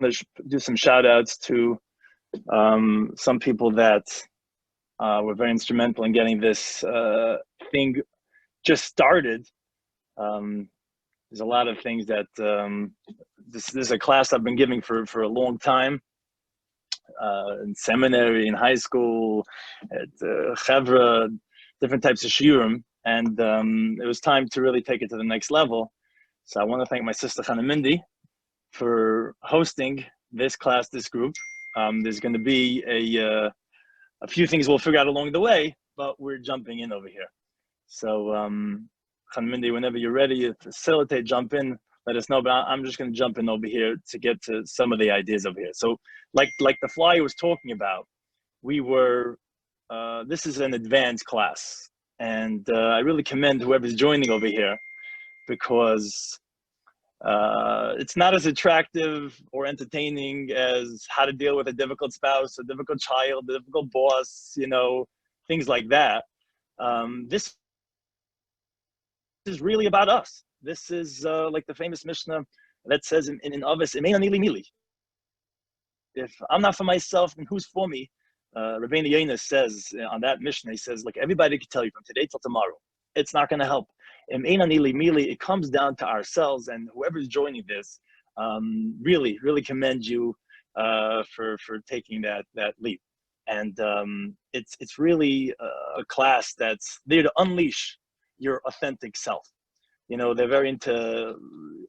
do some shout outs to some people that were very instrumental in getting this thing just started. There's a lot of things that this is a class I've been giving for a long time, in seminary, in high school, at chevra, different types of shiurim, and it was time to really take it to the next level. So I want to thank my sister Mindy for hosting this class, this group. There's going to be a few things we'll figure out along the way, but we're jumping in over here. So Mindy, whenever you're ready to facilitate, jump in, let us know. But I'm just going to jump in over here to get to some of the ideas over here. So like the flyer was talking about, we were, this is an advanced class. And I really commend whoever's joining over here, because it's not as attractive or entertaining as how to deal with a difficult spouse, a difficult child, a difficult boss, you know, things like that. This is really about us. This is like the famous Mishnah that says in Avis, if I'm not for myself, then who's for me? Rabbi Yoina says on that Mishnah, he says, like, everybody can tell you from today till tomorrow, it's not going to help. It comes down to ourselves, and whoever's joining this, really, really commend you for taking that leap. And it's really a class that's there to unleash your authentic self. You know, they're very into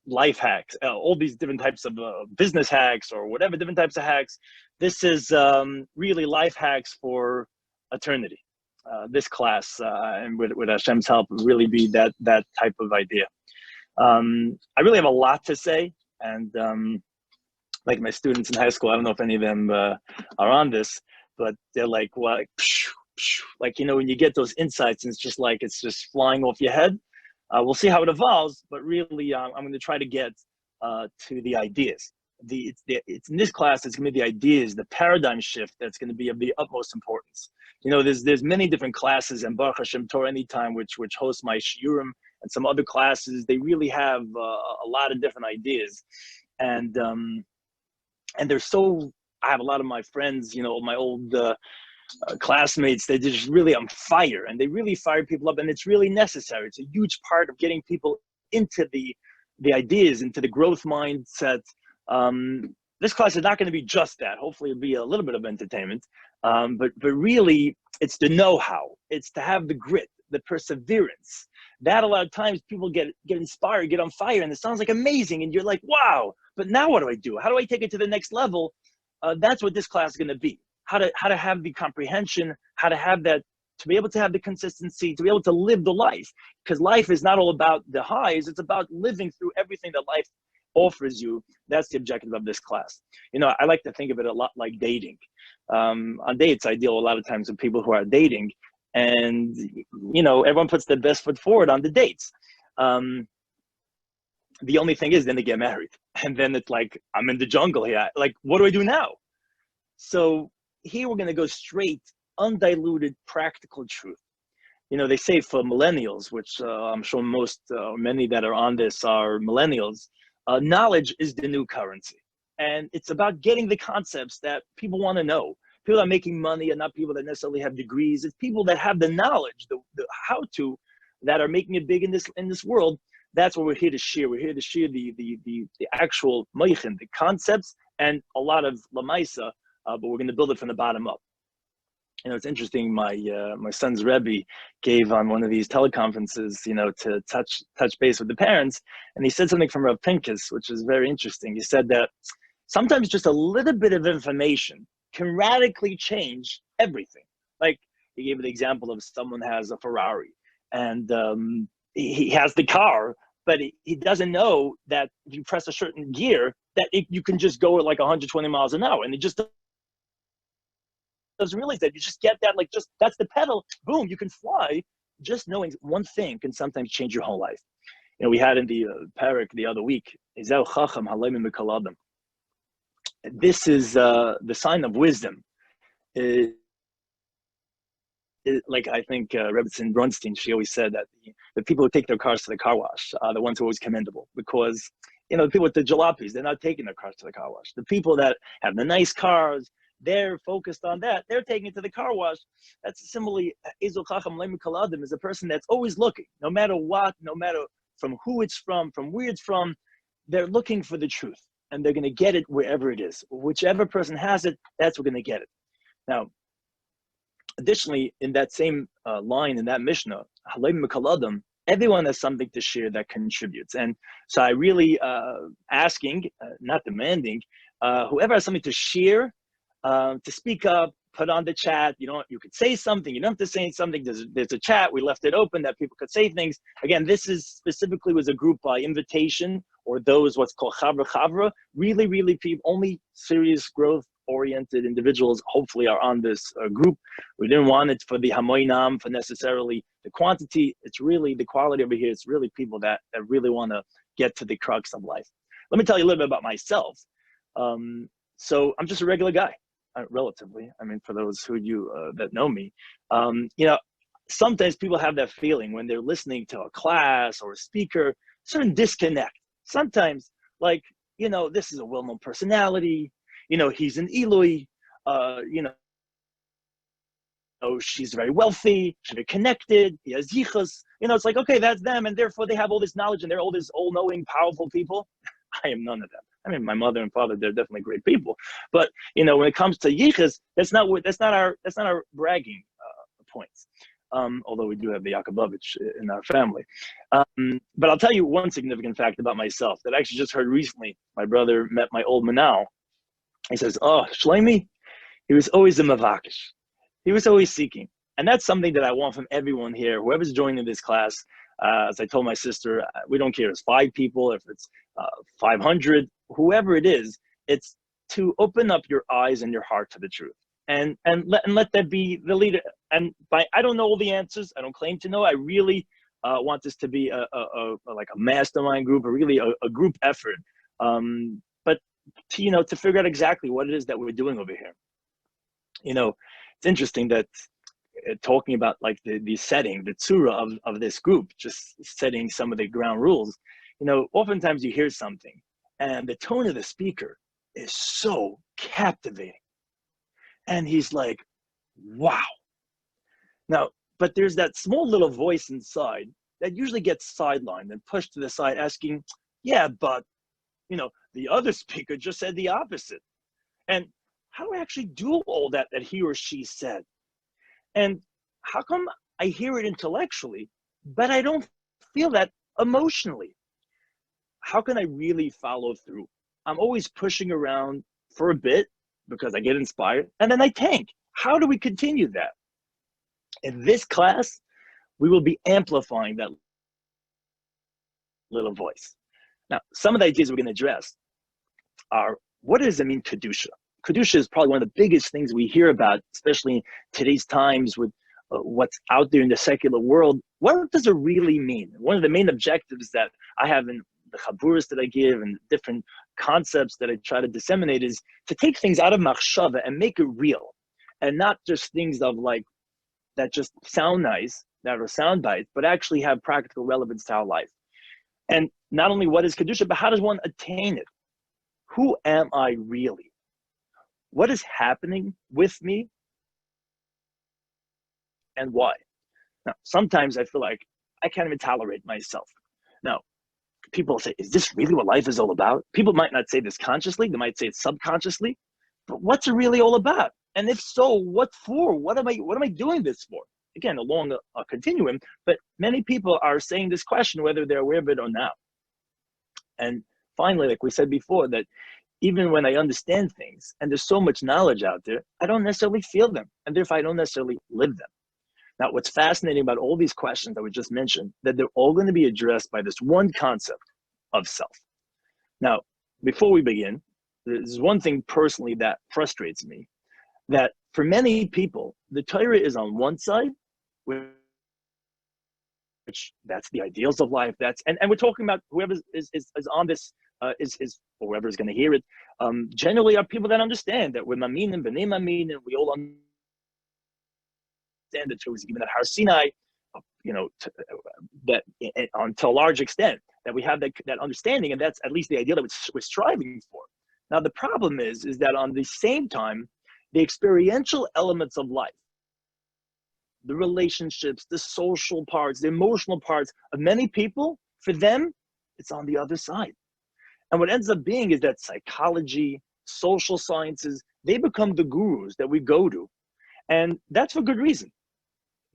life hacks, all these different types of business hacks or whatever, different types of hacks. This is really life hacks for eternity. This class, and with Hashem's help, really be that type of idea. I really have a lot to say, and like my students in high school, I don't know if any of them are on this, but they're like, what, like, you know, when you get those insights and it's just flying off your head. We'll see how it evolves, but really, I'm going to try to get to the ideas. It's in this class, it's going to be the ideas, the paradigm shift that's going to be of the utmost importance. You know, there's many different classes, and Baruch Hashem Torah Anytime, which hosts my shiurim, and some other classes. They really have a lot of different ideas, and they're so. I have a lot of my friends, you know, my old classmates. They're just really on fire, and they really fire people up, and it's really necessary. It's a huge part of getting people into the ideas, into the growth mindset. This class is not going to be just that. Hopefully it'll be a little bit of entertainment, but really it's the know-how. It's to have the grit, the perseverance. That a lot of times people get inspired, get on fire, and it sounds like amazing, and you're like, wow, but now what do I do? How do I take it to the next level? That's what this class is going to be. How to have the comprehension, how to have that, to be able to have the consistency, to be able to live the life. Because life is not all about the highs, it's about living through everything that life offers you. That's the objective of this class. You know, I like to think of it a lot like dating. On dates, I deal a lot of times with people who are dating, and, you know, everyone puts their best foot forward on the dates. The only thing is then they get married, and then it's like, I'm in the jungle here. Like, what do I do now? So here we're going to go straight, undiluted, practical truth. You know, they say for millennials, which I'm sure many that are on this are millennials, knowledge is the new currency. And it's about getting the concepts that people want to know. People that are making money are not people that necessarily have degrees. It's people that have the knowledge, the how-to, that are making it big in this world. That's what we're here to share. We're here to share the actual moichin, the concepts, and a lot of lamaisa, but we're going to build it from the bottom up. You know, it's interesting. My son's Rabbi gave on one of these teleconferences, you know, to touch base with the parents, and he said something from Rav Pincus, which is very interesting. He said that sometimes just a little bit of information can radically change everything. Like, he gave the example of someone has a Ferrari, and he has the car, but he doesn't know that if you press a certain gear, that you can just go at like 120 miles an hour, and he just doesn't realize that. You just get that, like, just that's the pedal, boom, you can fly. Just knowing one thing can sometimes change your whole life. You know, we had in the parak the other week, this is the sign of wisdom. Like, I think Rebbe Brunstein, she always said that the people who take their cars to the car wash are the ones who are always commendable, because You know, the people with the jalopies, they're not taking their cars to the car wash. The people that have the nice cars, they're focused on that. They're taking it to the car wash. That's similarly, Ezel Chacham Leimi Kaladim is a person that's always looking, no matter what, no matter from who it's from where it's from, they're looking for the truth. And they're going to get it wherever it is. Whichever person has it, that's what's going to get it. Now, additionally, in that same line in that Mishnah, everyone has something to share that contributes. And so I really asking, not demanding, whoever has something to share, to speak up, put on the chat. You could say something. You don't have to say something. There's a chat. We left it open that people could say things. Again, this is specifically was a group by invitation, or those what's called chavra. Really people, only serious growth-oriented individuals hopefully are on this group. We didn't want it for the hamoinam, for necessarily the quantity. It's really the quality over here. It's really people that really want to get to the crux of life. Let me tell you a little bit about myself. So I'm just a regular guy. Relatively, I mean, for those who that know me, sometimes people have that feeling when they're listening to a class or a speaker, certain disconnect. Sometimes, like, this is a well-known personality, he's an Eloi, she's very wealthy, she's very connected, he has yichus, it's like, okay, that's them, and therefore they have all this knowledge and they're all this all-knowing, powerful people. I am none of them. I mean, my mother and father, they're definitely great people, but when it comes to yichus, that's not our bragging points. Although we do have the Yakubovich in our family. But I'll tell you one significant fact about myself that I actually just heard recently. My brother met my old manal. He says, "Oh, Shlomie, he was always a mavakish. He was always seeking," and that's something that I want from everyone here, whoever's joining this class. As I told my sister, we don't care if it's 5 people, if it's 500, whoever it is. It's to open up your eyes and your heart to the truth, and let that be the leader. And I don't know all the answers. I don't claim to know. I really want this to be like a mastermind group, a group effort. But to figure out exactly what it is that we're doing over here. It's interesting that talking about like the setting, the tzura of this group, just setting some of the ground rules. Oftentimes you hear something and the tone of the speaker is so captivating. And he's like, wow. Now, but there's that small little voice inside that usually gets sidelined and pushed to the side asking, yeah, but, the other speaker just said the opposite. And how do I actually do all that he or she said? And how come I hear it intellectually, but I don't feel that emotionally? How can I really follow through? I'm always pushing around for a bit because I get inspired, and then I tank. How do we continue that? In this class, we will be amplifying that little voice. Now, some of the ideas we're going to address are, what does it mean, Kedusha? Kedusha is probably one of the biggest things we hear about, especially in today's times with what's out there in the secular world. What does it really mean? One of the main objectives that I have in the chaburas that I give and different concepts that I try to disseminate is to take things out of machshava and make it real, and not just things of like that just sound nice, that are sound bites, but actually have practical relevance to our life. And not only what is Kedusha, but how does one attain it? Who am I really? What is happening with me and why? Now, sometimes I feel like I can't even tolerate myself. Now, people say, is this really what life is all about? People might not say this consciously, they might say it subconsciously, but what's it really all about? And if so, what for? What am I doing this for? Again, along a continuum, but many people are saying this question, whether they're aware of it or not. And finally, like we said before, that even when I understand things, and there's so much knowledge out there, I don't necessarily feel them, and therefore I don't necessarily live them. Now, what's fascinating about all these questions that we just mentioned, that they're all going to be addressed by this one concept of self. Now, before we begin, there's one thing personally that frustrates me, that for many people, the Torah is on one side, which that's the ideals of life. And we're talking about whoever is on this, or whoever is going to hear it, generally are people that understand that we're maminim, b'nei mamin, and we all understand that Torah was given at Har Sinai, to a large extent, that we have that understanding, and that's at least the idea that we're striving for. Now, the problem is that on the same time, the experiential elements of life, the relationships, the social parts, the emotional parts of many people, for them, it's on the other side. And what ends up being is that psychology, social sciences, they become the gurus that we go to. And that's for good reason.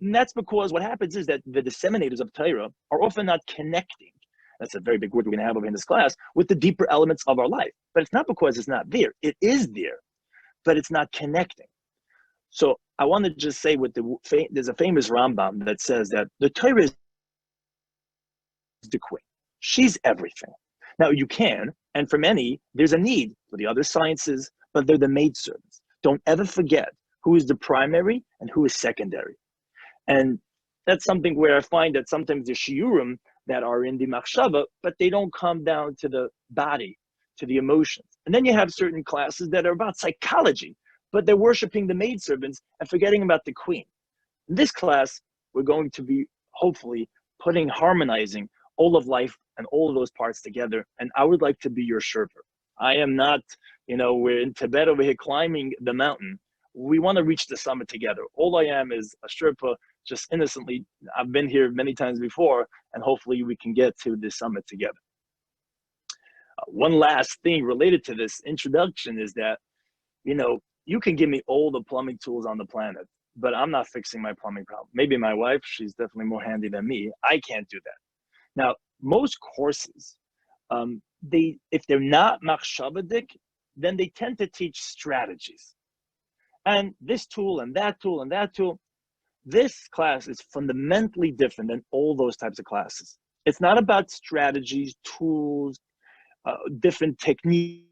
And that's because what happens is that the disseminators of Torah are often not connecting. That's a very big word we're going to have over in this class, with the deeper elements of our life. But it's not because it's not there. It is there, but it's not connecting. So I want to just say there's a famous Rambam that says that the Torah is the queen. She's everything. Now you can, and for many, there's a need for the other sciences, but they're the maidservants. Don't ever forget who is the primary and who is secondary. And that's something where I find that sometimes the shiurim that are in the machshava, but they don't come down to the body, to the emotions. And then you have certain classes that are about psychology, but they're worshiping the maidservants and forgetting about the queen. In this class, we're going to be hopefully harmonizing all of life and all of those parts together. And I would like to be your Sherpa. I am not, we're in Tibet over here climbing the mountain. We want to reach the summit together. All I am is a Sherpa, just innocently. I've been here many times before, and hopefully we can get to the summit together. One last thing related to this introduction is that, you can give me all the plumbing tools on the planet, but I'm not fixing my plumbing problem. Maybe my wife, she's definitely more handy than me. I can't do that. Now, most courses, if they're not machshavadik, then they tend to teach strategies. And this tool and that tool and that tool. This class is fundamentally different than all those types of classes. It's not about strategies, tools, different techniques.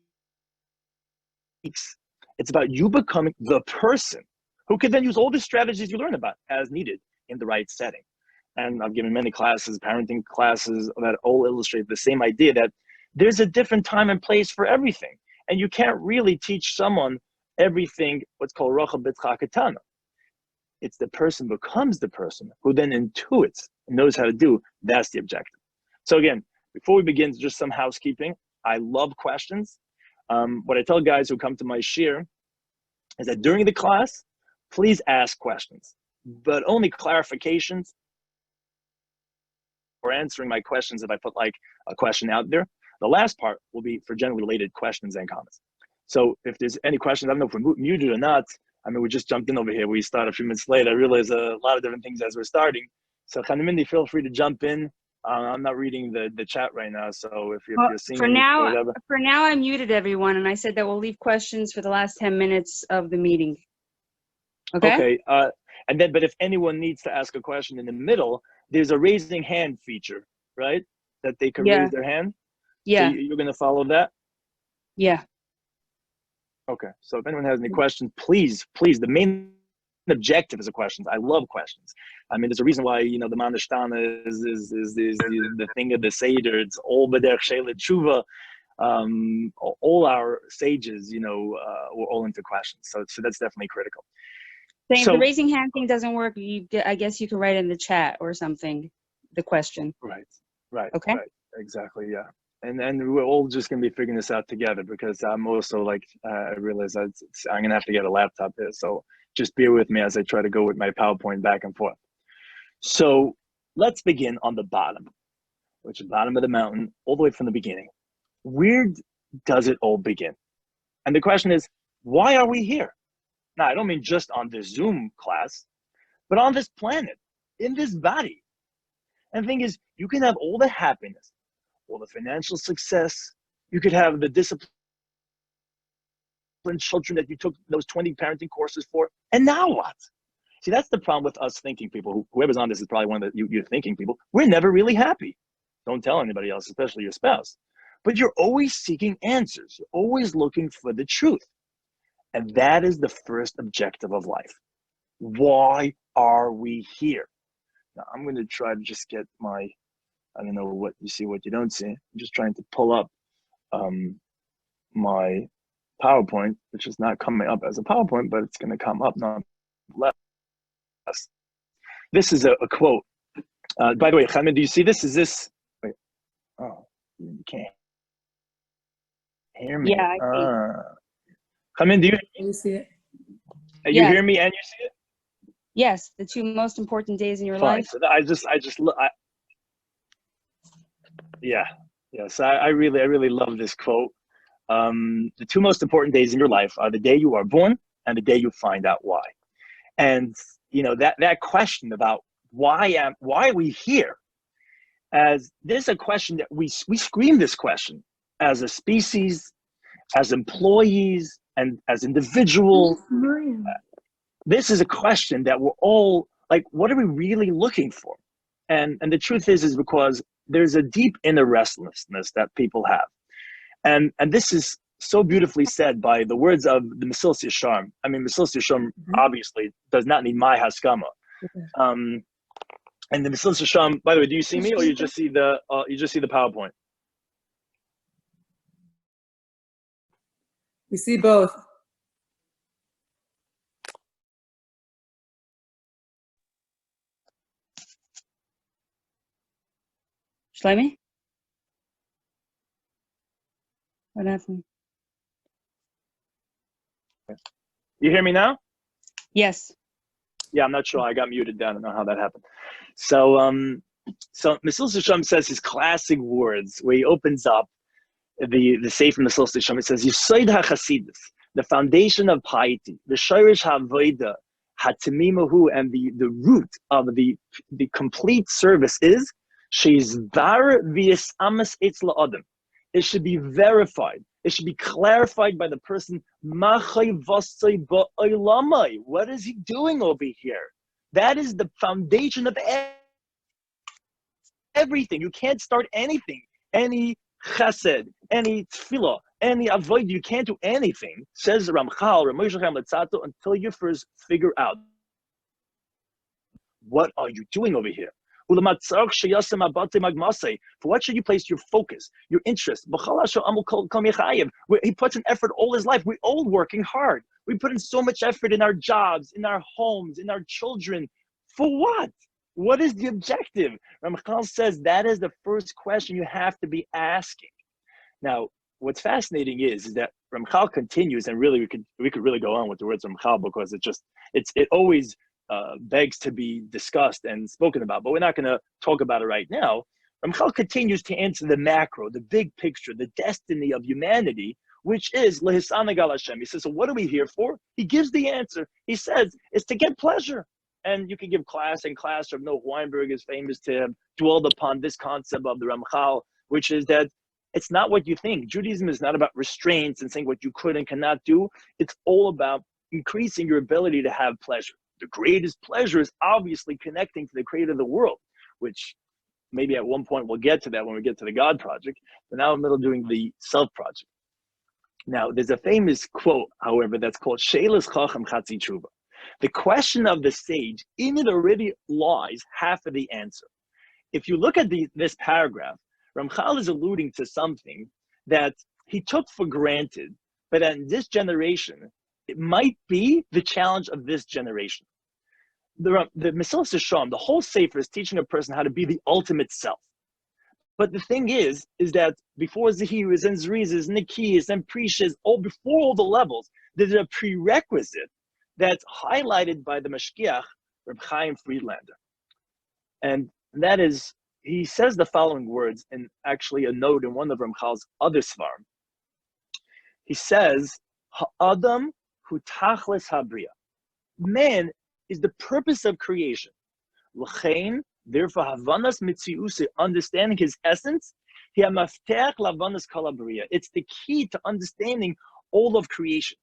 It's about you becoming the person who can then use all the strategies you learn about as needed in the right setting. And I've given many classes, parenting classes, that all illustrate the same idea that there's a different time and place for everything. And you can't really teach someone everything, what's called Rachel B'Tzchakatana. It's the person becomes the person who then intuits and knows how to do. That's the objective. So again, before we begin, just some housekeeping. I love questions. What I tell guys who come to my shir is that during the class, please ask questions, but only clarifications or answering my questions if I put like a question out there. The last part will be for generally related questions and comments. So if there's any questions, I don't know if we're muted or not. I mean, we just jumped in over here. We started a few minutes late. I realized a lot of different things as we're starting. So Chanimindi, feel free to jump in. I'm not reading the chat right now, so if you're seeing for now, I muted everyone, and I said that we'll leave questions for the last 10 minutes of the meeting. Okay. Okay. But if anyone needs to ask a question in the middle, there's a raising hand feature, right? That they can raise their hand. Yeah. So you're going to follow that. Yeah. Okay. So if anyone has any questions, please, the main objective is the questions. I love questions. I mean, there's a reason why, the Manashtana is the thing of the Seder. It's all B'derech Sheila Tshuva. All our sages, were all into questions. So that's definitely critical. If the raising hand thing doesn't work, I guess you can write in the chat or something, the question. Right. Okay. Right. Exactly. Yeah. And we're all just going to be figuring this out together, because I'm also I realize I'm going to have to get a laptop here. So just bear with me as I try to go with my PowerPoint back and forth. So let's begin on the bottom, which is the bottom of the mountain, all the way from the beginning. Where does it all begin? And the question is, why are we here? Now, I don't mean just on this Zoom class, but on this planet, in this body. And the thing is, you can have all the happiness, all the financial success. You could have the disciplined children that you took those 20 parenting courses for. And now what? See, that's the problem with us thinking people. Whoever's on this is probably one of you're thinking people. We're never really happy. Don't tell anybody else, especially your spouse. But you're always seeking answers. You're always looking for the truth. And that is the first objective of life. Why are we here? Now, I'm going to try to just get my, I don't know what you see, what you don't see. I'm just trying to pull up my PowerPoint, which is not coming up as a PowerPoint, but it's going to come up nonetheless. This is a quote. By the way, Hamid, do you see this? Is this? Wait. Oh, You can't hear me. Yeah, I see. Come in. Do You see it? you hear me and you see it? Yes, the 2 most important days in your Fine. life. So So I really love this quote. The 2 most important days in your life are the day you are born and the day you find out why. And that question about why are we here? As this is a question that we scream this question as a species, as employees, and as individuals. This is a question that we're all like, what are we really looking for? And the truth is because there's a deep inner restlessness that people have. And this is so beautifully said by the words of the Mesilas Yesharim. I mean, Mesilas Yesharim obviously does not need my haskama. And the Mesilas Yesharim, by the way, do you see me or you just see the PowerPoint? We see both. Shlomie? What happened? You hear me now? Yes. Yeah, I'm not sure. I got muted down. I don't know how that happened. So Mesilas Yesharim says his classic words where he opens up the Sefer Mesilas Yesharim. It says, "Yesod HaChasidus," the foundation of piety, the Shorish HaAvoda, Hatimimahu, and the root of the complete service is she's var v'yisamas etz la'adam. It should be verified. It should be clarified by the person. What is he doing over here? That is the foundation of everything. You can't start anything, any chesed, any tefillah, any avoid. You can't do anything, says Ramchal, until you first figure out, what are you doing over here? For what should you place your focus, your interest? He puts an effort all his life. We're all working hard. We put in so much effort in our jobs, in our homes, in our children. For what? What is the objective? Ramchal says that is the first question you have to be asking. Now, what's fascinating is that Ramchal continues, and really we could really go on with the words Ramchal because it always begs to be discussed and spoken about, but we're not going to talk about it right now. Ramchal continues to answer the macro, the big picture, the destiny of humanity, which is lehisanag al Hashem. He says, so what are we here for? He gives the answer. He says, it's to get pleasure. And you can give class. Of Noah Weinberg is famous to have dwelled upon this concept of the Ramchal, which is that it's not what you think. Judaism is not about restraints and saying what you could and cannot do. It's all about increasing your ability to have pleasure. The greatest pleasure is obviously connecting to the creator of the world, which maybe at one point we'll get to that when we get to the God project, but now I'm in the middle of doing the self project. Now, there's a famous quote, however, that's called Sheilas Chacham Chatzi Tshuva. The question of the sage, in it already lies half of the answer. If you look at this paragraph, Ramchal is alluding to something that he took for granted, but in this generation, it might be the challenge of this generation. The Mesilas Yesharim, the whole Sefer is teaching a person how to be the ultimate self. But the thing is that before Zehiras and Zrizas, Nikiyas and Prishas, before all the levels, there's a prerequisite that's highlighted by the Mashgiach, Reb Chaim Friedlander. And that is, he says the following words in actually a note in one of Ramchal's other svarim. He says, Ha'adam hu tachlis habriya. Man is the purpose of creation. L'chein, therefore, havanas mitziusi, understanding his essence, he hamaftech lavanas kalabriya. It's the key to understanding all of creation.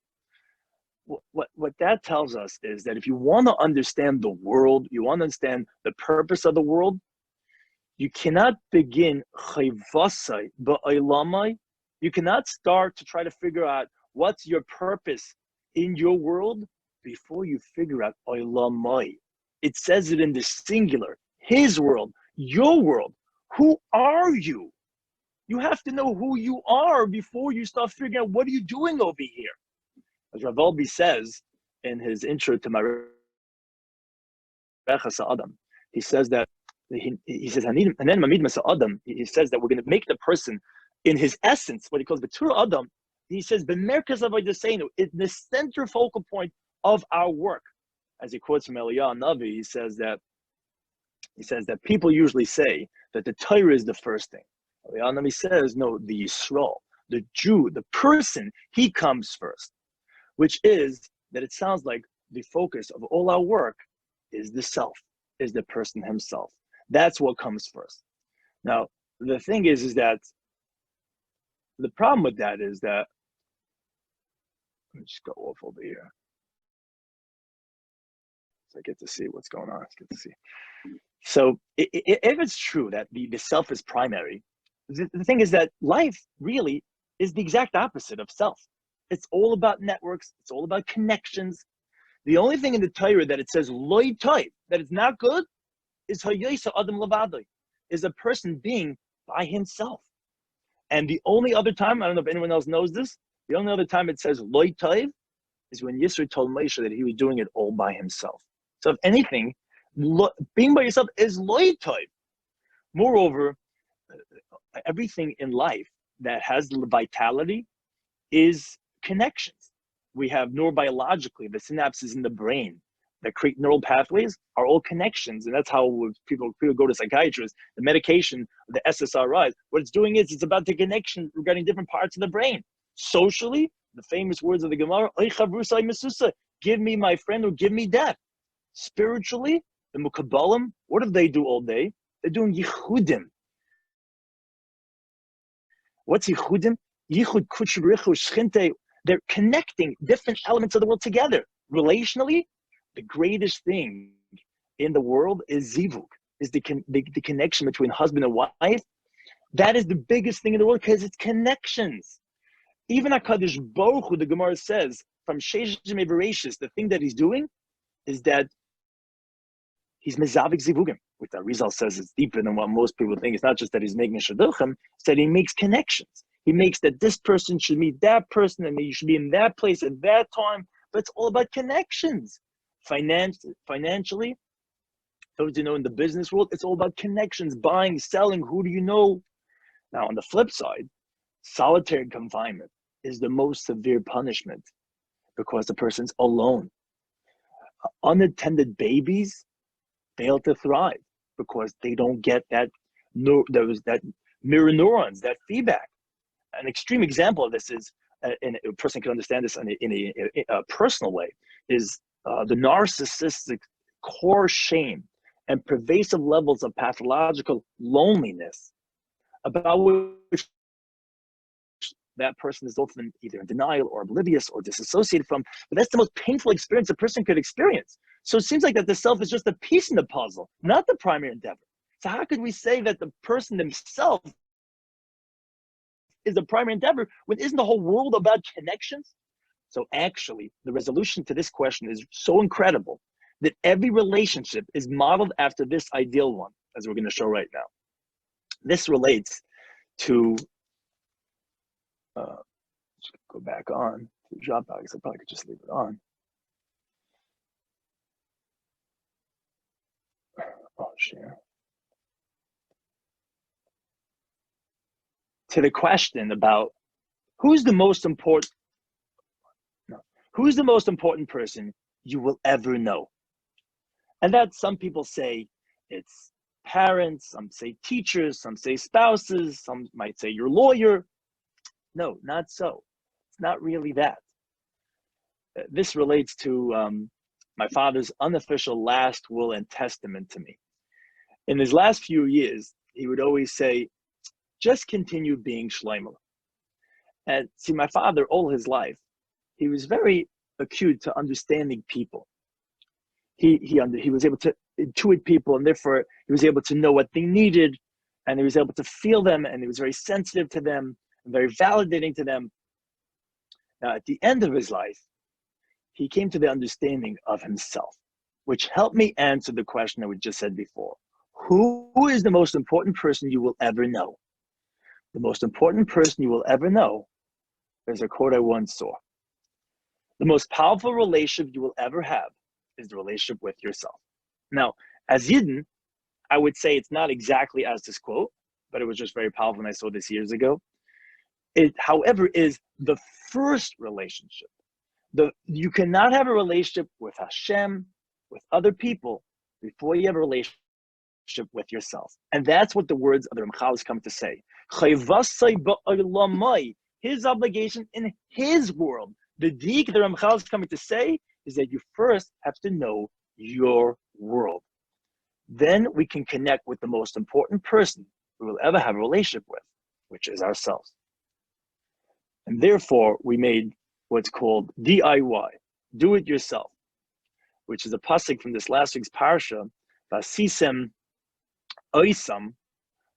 What that tells us is that if you want to understand the world, you want to understand the purpose of the world, you cannot begin chayvasai ba'olamai. You cannot start to try to figure out what's your purpose in your world before you figure out olamai. It says it in the singular. His world, your world. Who are you? You have to know who you are before you start figuring out what are you doing over here. As Rabbi says in his intro to Myriad, he says that he says, and then Adam, he says that we're going to make the person in his essence, what he calls Betur Adam. He says, B'merkaz avodas seinu, in the center focal point of our work. As he quotes from Eliyahu Navi, he says that people usually say that the Torah is the first thing. Eliyahu Navi says, no, the Yisrael, the Jew, the person, he comes first, which is that it sounds like the focus of all our work is the self, is the person himself. That's what comes first. Now, the thing is that the problem with that is that, let me just go off over here. So I get to see what's going on. It's good to see. So if it's true that the self is primary, the thing is that life really is the exact opposite of self. It's all about networks. It's all about connections. The only thing in the Torah that it says loy toiv, that it's not good, is hayosa adam levadoi, is a person being by himself. And the only other time, I don't know if anyone else knows this, the only other time it says loy toiv is when Yisro told Moshe that he was doing it all by himself. So if anything, being by yourself is loy toiv. Moreover, everything in life that has vitality is connections. We have neurobiologically, the synapses in the brain that create neural pathways are all connections. And that's how people go to psychiatrists. The medication, the SSRIs, what it's doing is it's about the connection regarding different parts of the brain. Socially, the famous words of the Gemara, give me my friend or give me death. Spiritually, the Mukabbalim, what do they do all day? They're doing yichudim. What's yichudim? Yichud kuchrichu shchinte. They're connecting different elements of the world together. Relationally, the greatest thing in the world is zivug, is the connection between husband and wife. That is the biggest thing in the world because it's connections. Even HaKadosh Baruch Hu, the Gemara says, from Sheshim Bereshis, the thing that he's doing is that he's mezavik zivugim, which the Rizal says is deeper than what most people think. It's not just that he's making shidduchim, it's that he makes connections. He makes that this person should meet that person and you should be in that place at that time. But it's all about connections. Financially, those you know in the business world, it's all about connections, buying, selling, who do you know? Now, on the flip side, solitary confinement is the most severe punishment because the person's alone. Unattended babies fail to thrive because they don't get that mirror neurons, that feedback. An extreme example of this is, and a person can understand this in a personal way, is the narcissistic core shame and pervasive levels of pathological loneliness about which that person is often either in denial or oblivious or disassociated from. But that's the most painful experience a person could experience. So it seems like that the self is just a piece in the puzzle, not the primary endeavor. So how could we say that the person themselves is the primary endeavor when isn't the whole world about connections? So actually, the resolution to this question is so incredible that every relationship is modeled after this ideal one, as we're going to show right now. This relates to, let's go back on to Dropbox. I probably could just leave it on. Oh, share. To the question about who's the most important person you will ever know. And that some people say it's parents, some say teachers, some say spouses, some might say your lawyer. No, not so. It's not really that. This relates to my father's unofficial last will and testament to me. In his last few years, he would always say, just continue being Shlomie. And see, my father, all his life, he was very acute to understanding people. He was able to intuit people, and therefore he was able to know what they needed, and he was able to feel them, and he was very sensitive to them, and very validating to them. Now, at the end of his life, he came to the understanding of himself, which helped me answer the question that we just said before. Who is the most important person you will ever know? The most important person you will ever know is a quote I once saw. The most powerful relationship you will ever have is the relationship with yourself. Now, as Yidden, I would say it's not exactly as this quote, but it was just very powerful when I saw this years ago. It, however, is the first relationship. You cannot have a relationship with Hashem, with other people, before you have a relationship with yourself. And that's what the words of the Ramchal is coming to say. His obligation in his world. The dik the Ramchal is coming to say is that you first have to know your world. Then we can connect with the most important person we will ever have a relationship with, which is ourselves. And therefore, we made what's called DIY, do it yourself, which is a pasuk from this last week's parsha, Vasisem Oisam,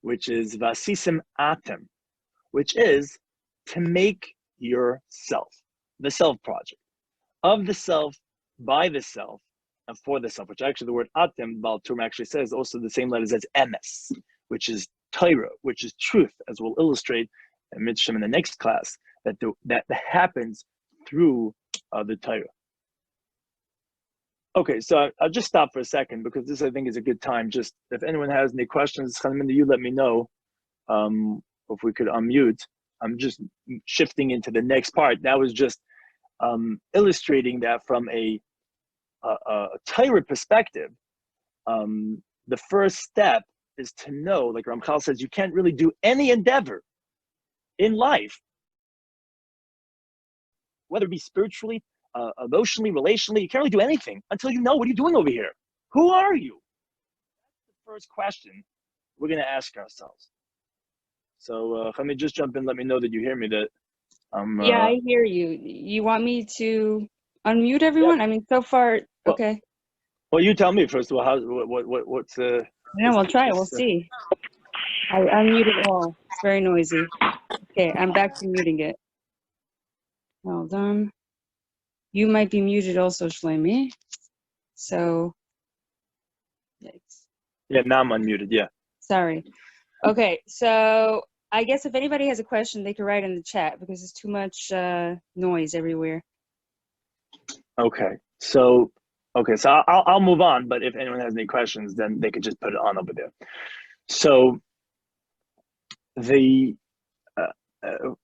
which is Vasisem Atem, which is to make yourself, the self project, of the self, by the self, and for the self, which actually the word Atem, Baal Turim actually says also the same letters as Emes, which is Torah, which is truth, as we'll illustrate in Mitzvah in the next class, that happens through the Torah. Okay, so I'll just stop for a second because this, I think, is a good time. Just if anyone has any questions, you let me know. If we could unmute. I'm just shifting into the next part. That was just illustrating that from a Torah perspective. The first step is to know, like Ramchal says, you can't really do any endeavor in life, whether it be spiritually, emotionally, relationally. You can't really do anything until you know, what are you doing over here? Who are you? That's the first question we're going to ask ourselves. So let me just jump in. Let me know that you hear me. That yeah, I hear you. You want me to unmute everyone? Yeah. I mean, so far, well, okay. Well, you tell me first of all. What's yeah, we'll try it. We'll see. I unmuted all. It's very noisy. Okay, I'm back to muting it. Hold on. You might be muted also, Shlomie. So, yikes. Yeah, now I'm unmuted. Yeah. Sorry. Okay, so I guess if anybody has a question, they can write in the chat because there's too much noise everywhere. Okay, so I'll move on. But if anyone has any questions, then they could just put it on over there. So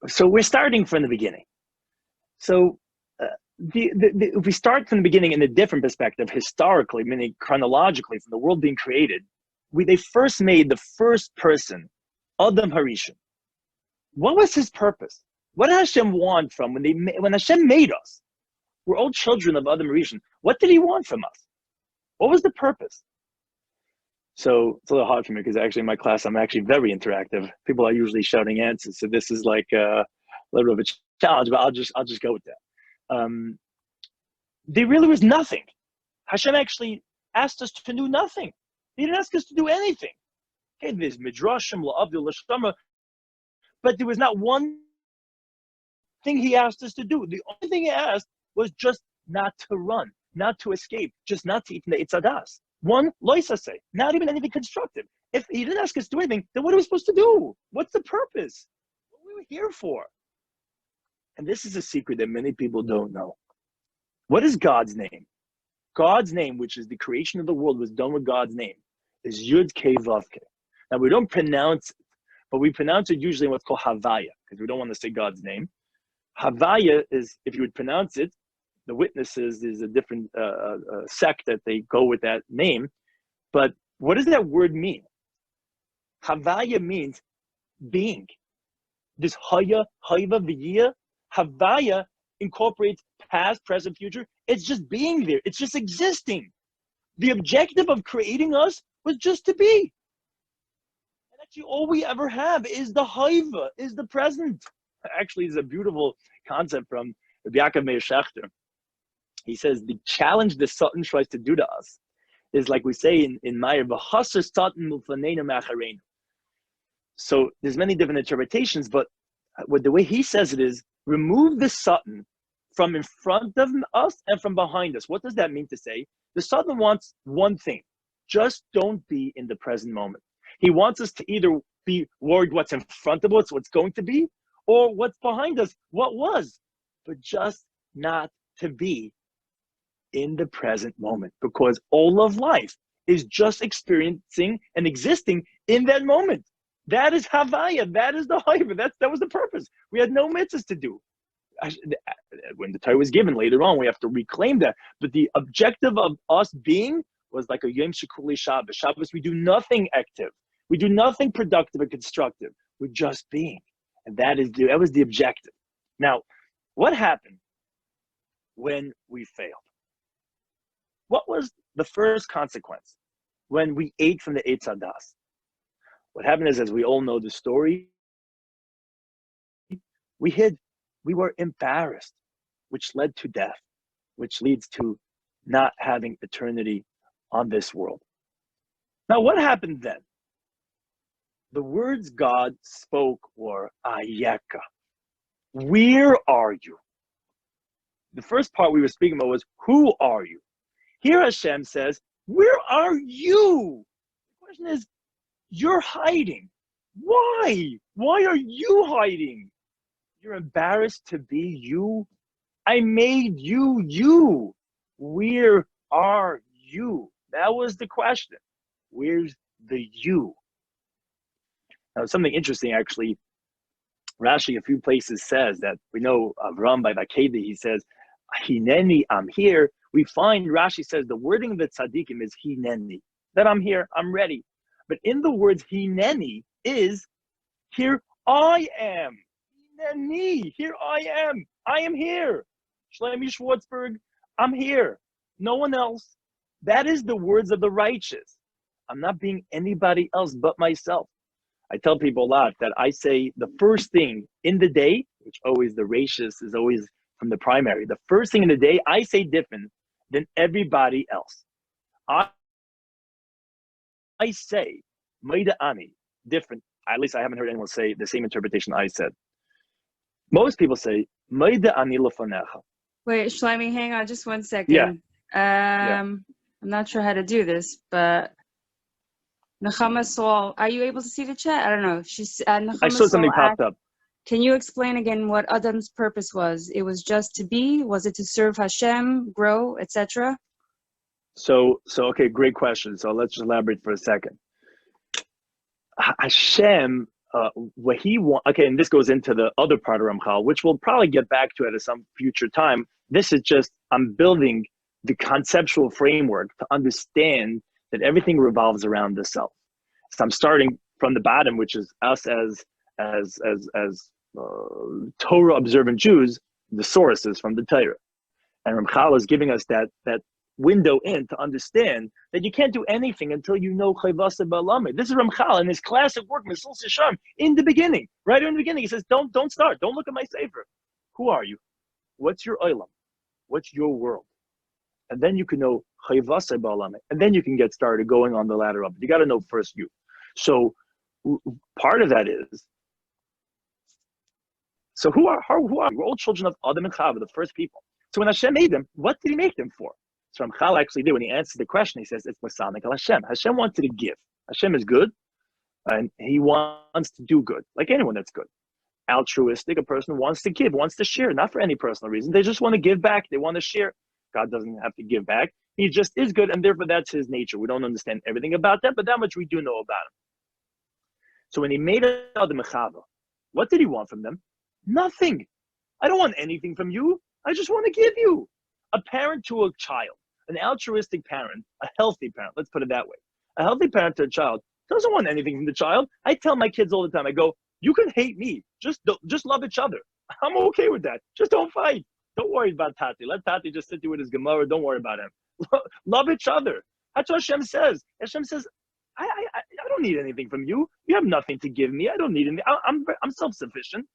so we're starting from the beginning. So if we start from the beginning in a different perspective, historically, meaning chronologically, from the world being created, they first made the first person, Adam Harishon. What was his purpose? What did Hashem want from when Hashem made us? We're all children of Adam Harishon. What did he want from us? What was the purpose? So it's a little hard for me because actually in my class I'm actually very interactive. People are usually shouting answers, so this is like a little bit of a challenge, but I'll just go with that. There really was nothing. Hashem actually asked us to do nothing. He didn't ask us to do anything. Okay, there's midrashim, la'avdil, l'shtama, but there was not one thing he asked us to do. The only thing he asked was just not to run, not to escape, just not to eat from the itzadas. One, loisase, not even anything constructive. If he didn't ask us to do anything, then what are we supposed to do? What's the purpose? What were we here for? And this is a secret that many people don't know. What is God's name? God's name, which is the creation of the world, was done with God's name, is Yud Kei Vav Kei. Now we don't pronounce it, but we pronounce it usually in what's called Havaya, because we don't want to say God's name. Havaya is, if you would pronounce it, the witnesses, there's a different sect that they go with that name. But what does that word mean? Havaya means being. This Haya, Haiva, V'yia, Havaya incorporates past, present, future. It's just being there. It's just existing. The objective of creating us was just to be. And actually all we ever have is the Haiva, is the present. Actually, it's a beautiful concept from Rabbi Yaakov Meir Shechter. He says the challenge the Satan tries to do to us is like we say in myriad, so there's many different interpretations, but the way he says it is remove the Satan from in front of us and from behind us. What does that mean to say? The Satan wants one thing, just don't be in the present moment. He wants us to either be worried what's in front of us, what's going to be, or what's behind us, what was, but just not to be in the present moment, because all of life is just experiencing and existing in that moment. That is Havaya. That is the Haiva. That was the purpose. We had no mitzvahs to do. When the Torah was given later on, we have to reclaim that. But the objective of us being was like a Yom Shekuli Shabbos. Shabbos, we do nothing active. We do nothing productive and constructive. We're just being. And that was the objective. Now, what happened when we failed? What was the first consequence when we ate from the Eitz Hadas? What happened is, as we all know the story, we hid. We were embarrassed, which led to death, which leads to not having eternity on this world. Now, what happened then? The words God spoke were Ayeka. Where are you? The first part we were speaking about was, who are you? Here Hashem says, where are you? The question is, you're hiding. Why? Why are you hiding? You're embarrassed to be you? I made you you. Where are you? That was the question. Where's the you? Now, something interesting, actually, Rashi, a few places says that we know Avram by Vakedi, he says, Hineni, I'm here. We find Rashi says the wording of the tzaddikim is Hineni, that I'm here, I'm ready. But in the words Hineni is, here I am. Hineni, here I am here. Shlomie Schwartzberg, I'm here. No one else. That is the words of the righteous. I'm not being anybody else but myself. I tell people a lot that I say the first thing in the day, which always the ratius is always from the primary, the first thing in the day, I say different than everybody else. I say, Maida Ani, different. At least I haven't heard anyone say the same interpretation I said. Most people say, Maida Ani Lefanecha. Wait, Shlomie, hang on just 1 second. Yeah. I'm not sure how to do this, but Nechama Saul, are you able to see the chat? I don't know. I saw something popped up. Can you explain again what Adam's purpose was? It was just to be? Was it to serve Hashem, grow, etc.? So okay, great question. So let's just elaborate for a second. Hashem, what he wants, okay, and this goes into the other part of Ramchal, which we'll probably get back to at some future time. This is just, I'm building the conceptual framework to understand that everything revolves around the self. So I'm starting from the bottom, which is us as Torah observant Jews, the sources from the Torah. And Ramchal is giving us that window in to understand that you can't do anything until you know Chayvasa Ba'alame. This is Ramchal in his classic work, Mesul Sisham, in the beginning. Right in the beginning, he says, don't start. Don't look at my sefer. Who are you? What's your olam? What's your world? And then you can know Chayvasa Ba'alame. And then you can get started going on the ladder up. You got to know first you. So part of that is, so who are we? We're all children of Adam and Chava, the first people. So when Hashem made them, what did he make them for? So Ramchal actually did, when he answered the question, he says, it's Masanik al Hashem. Hashem wanted to give. Hashem is good, and he wants to do good, like anyone that's good. Altruistic, a person wants to give, wants to share, not for any personal reason. They just want to give back. They want to share. God doesn't have to give back. He just is good, and therefore that's his nature. We don't understand everything about that, but that much we do know about him. So when he made Adam and Chava, what did he want from them? Nothing. I don't want anything from you. I just want to give you. A parent to a child, an altruistic parent, a healthy parent, let's put it that way. A healthy parent to a child doesn't want anything from the child. I tell my kids all the time, I go, you can hate me. Just love each other. I'm okay with that. Just don't fight. Don't worry about Tati. Let Tati just sit there with his Gemara. Don't worry about him. Love each other. That's what Hashem says. Hashem says, I don't need anything from you. You have nothing to give me. I don't need anything. I'm self-sufficient.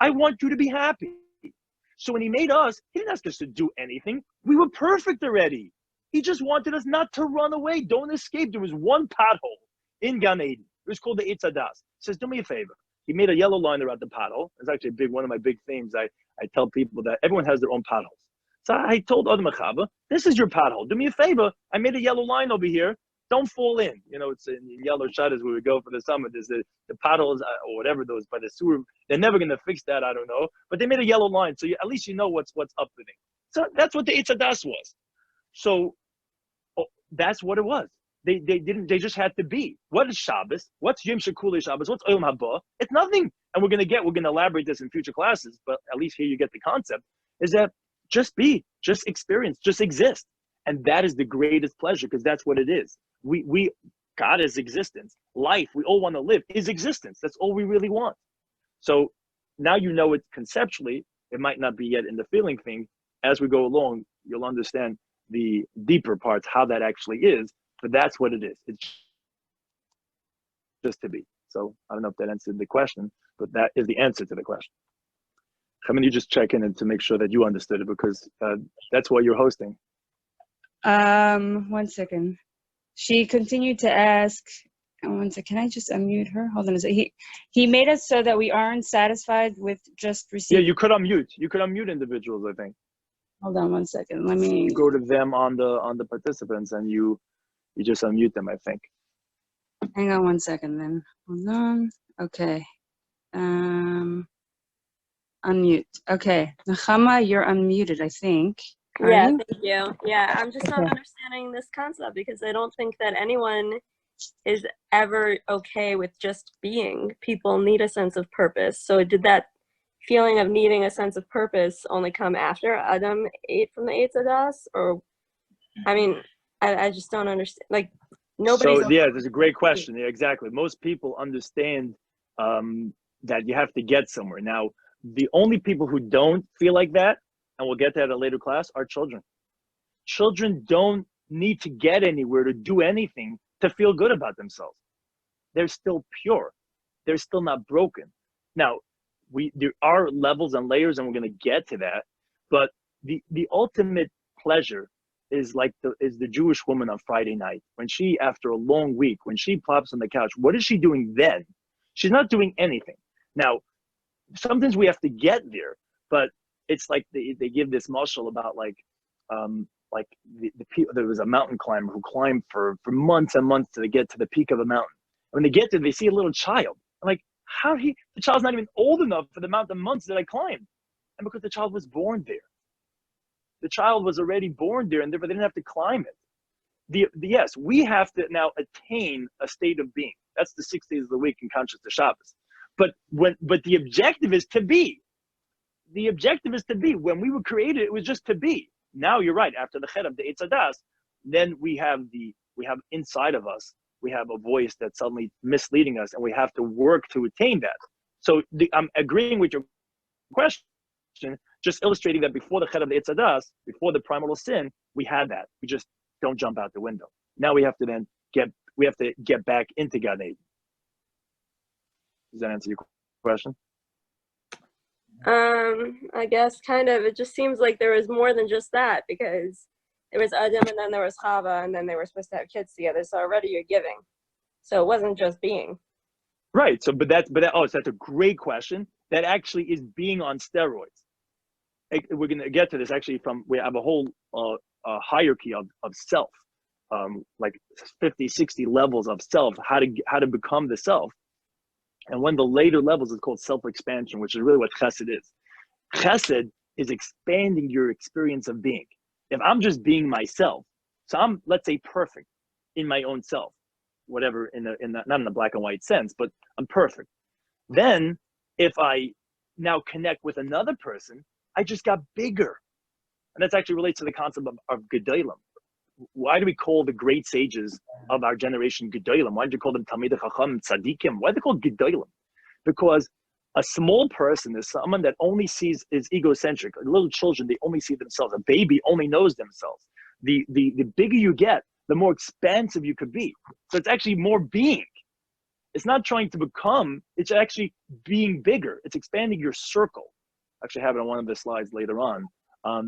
I want you to be happy. So when he made us, he didn't ask us to do anything. We were perfect already. He just wanted us not to run away. Don't escape. There was one pothole in Gan Eden. It was called the Eitz Hadas. He says, do me a favor. He made a yellow line around the pothole. It's actually one of my big themes. I tell people that everyone has their own potholes. So I told Adam and Chava, this is your pothole. Do me a favor. I made a yellow line over here. Don't fall in. You know, it's in yellow shutters where we go for the summer. There's the potholes or whatever those by the sewer. They're never going to fix that. I don't know. But they made a yellow line. So at least you know what's up with it. So that's what the Eitz Hadas was. So that's what it was. They just had to be. What is Shabbos? What's Yom Shekuli Shabbos? What's Olam Haba? It's nothing. And we're gonna elaborate this in future classes, but at least here you get the concept, is that just be, just experience, just exist. And that is the greatest pleasure, because that's what it is. God is existence. Life, we all want to live, is existence. That's all we really want. So now you know it conceptually. It might not be yet in the feeling thing. As we go along, you'll understand the deeper parts, how that actually is. But that's what it is. It's just to be. So I don't know if that answered the question, but that is the answer to the question. Chaim, you just check in and to make sure that you understood it, because that's what you're hosting. 1 second. She continued to ask, 1 second, can I just unmute her? Hold on a second. He made us so that we aren't satisfied with just receiving. Yeah, you could unmute. You could unmute individuals, I think. Hold on 1 second. Let me you go to them on the participants, and you just unmute them, I think. hang on 1 second then. Hold on. Okay. Unmute. Okay. Nechama, you're unmuted, I think. Yeah, thank you. Yeah, I'm just not understanding this concept, because I don't think that anyone is ever okay with just being. People need a sense of purpose. So did that feeling of needing a sense of purpose only come after Adam ate from the Eitz Hadas? Or, I mean, I just don't understand. Like, nobody's So, yeah, there's a great question. Yeah, exactly. Most people understand that you have to get somewhere. Now, the only people who don't feel like that, and we'll get to that at a later class, are children. Children don't need to get anywhere to do anything to feel good about themselves. They're still pure. They're still not broken. Now, there are levels and layers, and we're going to get to that. But the ultimate pleasure is like the Jewish woman on Friday night, when she, after a long week, when she plops on the couch. What is she doing then? She's not doing anything. Now, sometimes we have to get there, but it's like they give this mashal about there was a mountain climber who climbed for months and months to get to the peak of a mountain. And when they get there, they see a little child. I'm like, the child's not even old enough for the amount of months that I climbed. And because the child was born there. The child was already born there, and therefore they didn't have to climb it. Yes, we have to now attain a state of being. That's the 6 days of the week in conscious to Shabbos. But the objective is to be. The objective is to be. When we were created, it was just to be. Now you're right. After the chet of the Eitz Hadas, then we have inside of us, we have a voice that's suddenly misleading us, and we have to work to attain that. So I'm agreeing with your question, just illustrating that before the chet of the Eitz Hadas, before the primal sin, we had that. We just don't jump out the window. Now we have to get back into Gan Eden. Does that answer your question? I guess kind of. It just seems like there was more than just that, because there was Adam, and then there was Chava, and then they were supposed to have kids together. So already you're giving. So it wasn't just being. Right. So, but that's a great question. That actually is being on steroids. We're going to get to this actually we have a whole hierarchy of self, like 50, 60 levels of self, how to become the self. And one of the later levels is called self-expansion, which is really what chesed is. Chesed is expanding your experience of being. If I'm just being myself, so I'm, let's say, perfect in my own self, whatever, not in a black and white sense, but I'm perfect. Then if I now connect with another person, I just got bigger. And that's actually relates to the concept of Gedolim. Why do we call the great sages of our generation Gedolim? Why did you call them Talmidei Chacham, Tzadikim? Why are they called Gedolim? Because a small person is someone that only is egocentric. Little children, they only see themselves. A baby only knows themselves. The bigger you get, the more expansive you could be. So it's actually more being. It's not trying to become, it's actually being bigger. It's expanding your circle. I actually have it on one of the slides later on.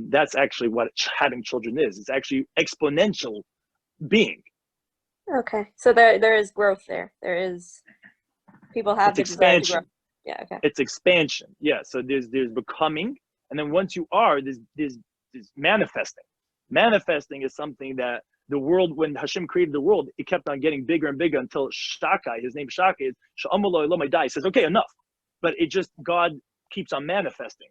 That's actually what having children is. It's actually exponential being. Okay, so there is growth there. There is, people have the desire to grow. Yeah, okay. It's expansion. Yeah, so there's becoming, and then once you are, there's manifesting. Manifesting is something that the world, when Hashem created the world, it kept on getting bigger and bigger until Shakai, his name Shakai is Sha'amaloi Lomai, says, okay, enough. But it just, God keeps on manifesting.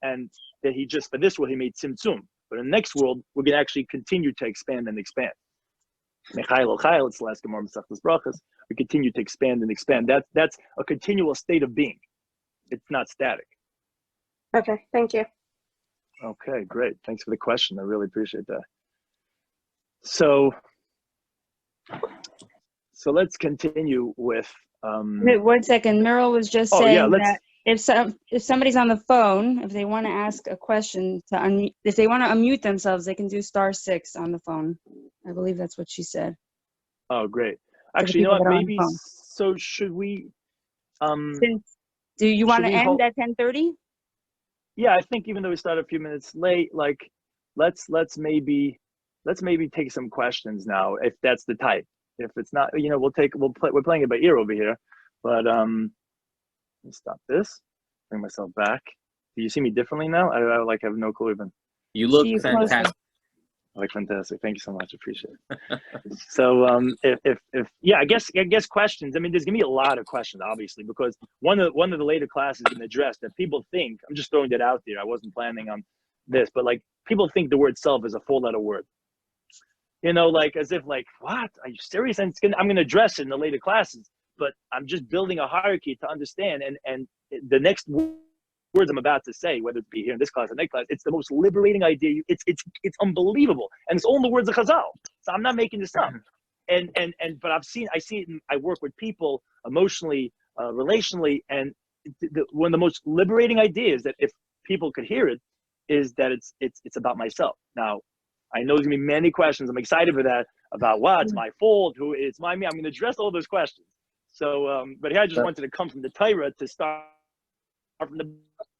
And that he just, for this world, he made Tzimtzum. But in the next world, we're going to actually continue to expand and expand. Mechail Chayil, it's the last Gemara Masechtas Brachos. We continue to expand and expand. That's a continual state of being. It's not static. Okay, thank you. Okay, great. Thanks for the question. I really appreciate that. So let's continue with. Wait, 1 second. Meryl was just saying that if somebody's on the phone, if they want to ask a question if they want to unmute themselves, they can do *6 on the phone. I believe that's what she said. Oh, great. Actually, you know what? Maybe so. Should we? Do you want to end at 10:30? Yeah, I think even though we started a few minutes late, like let's maybe take some questions now, if that's the type. If it's not, we're playing it by ear over here. But let me stop this. Bring myself back. Do you see me differently now? I have no clue even. You look fantastic. Fantastic. Thank you so much. Appreciate it. So I guess questions. I mean, there's gonna be a lot of questions, obviously, because one of the later classes is addressed that people think. I'm just throwing that out there. I wasn't planning on this, but like people think the word self is a 4-letter word. As if what? Are you serious? And I'm gonna address it in the later classes, but I'm just building a hierarchy to understand. And the next words I'm about to say, whether it be here in this class or next class, it's the most liberating idea. It's unbelievable, and it's all in the words of Chazal. So I'm not making this up. But I see it. I work with people emotionally, relationally, and one of the most liberating ideas that if people could hear it is that it's about myself. Now, I know there's gonna be many questions. I'm excited for that about it's my fault, who it's me. I'm gonna address all those questions. So, but here I just wanted to come from the Torah to start from the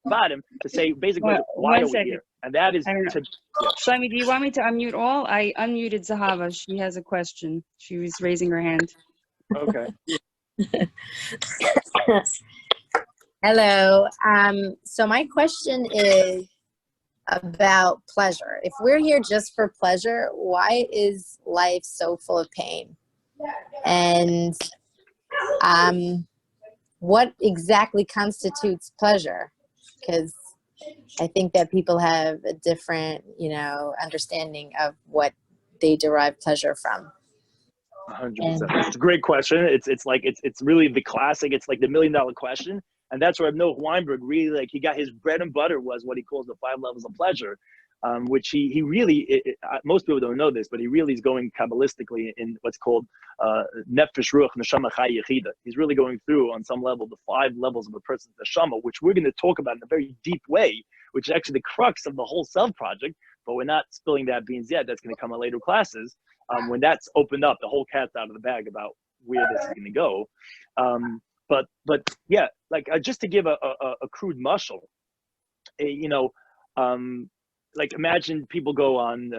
bottom to say basically why are we here, and that is Shlomie, do you want me to unmute all? I unmuted Zahava. She has a question. She was raising her hand. Okay. Hello. So my question is about pleasure. If we're here just for pleasure, why is life so full of pain? And what exactly constitutes pleasure? Because I think that people have a different, understanding of what they derive pleasure from. 100%. It's a great question. It's really the classic. It's like the $1 million question, and that's where Noah Weinberg really he got his bread and butter was what he calls the 5 levels of pleasure, which he really most people don't know this, but he really is going kabbalistically in what's called nefesh ruach neshama chai yechida. He's really going through on some level the 5 levels of a person's neshama, which we're going to talk about in a very deep way, which is actually the crux of the whole self project. But we're not spilling that beans yet. That's going to come in later classes. When that's opened up, the whole cat's out of the bag about where this is going to go. But yeah, just to give a crude mushal, imagine people go on